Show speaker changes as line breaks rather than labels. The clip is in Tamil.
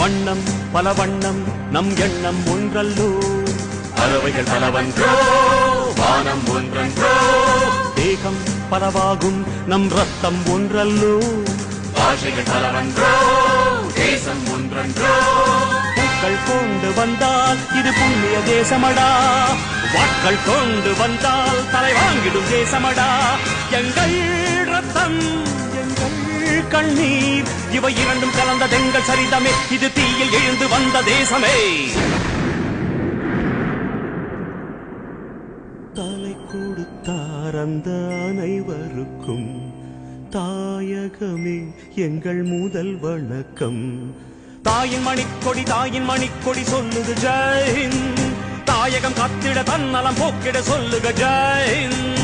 வண்ணம் பல வண்ணம் நம் எண்ணம் ஒன்றல்லோ பறவைகள் பலவன்றோ வானம் ஒன்றன்றோ தேகம் பலவாகும் நம் ரத்தம் ஒன்றல்லோ பாஷைகள் பலவன்றோ தேசம் ஒன்றன்றோ பூக்கள் கொண்டு வந்தால் இது புண்ணிய தேசமடா வாட்கள் கொண்டு வந்தால் தலை வாங்கிடும் தேசமடா எங்கள் ரத்தம் எங்கள் கண்ணீர் இவை இரண்டும் கலந்ததெங்கள் சரிதமே இது தீயில் எழுந்து வந்த தேசமே தலை கொடுத்தார் அந்த அனைவருக்கும் தாயகமே எங்கள் முதல் வணக்கம் தாயின் மணிக்கொடி சொல்லுது ஜெய் ஹிந்த் தாயகம் காத்திட தன்னலம் போக்கிட சொல்லுக ஜெய் ஹிந்த்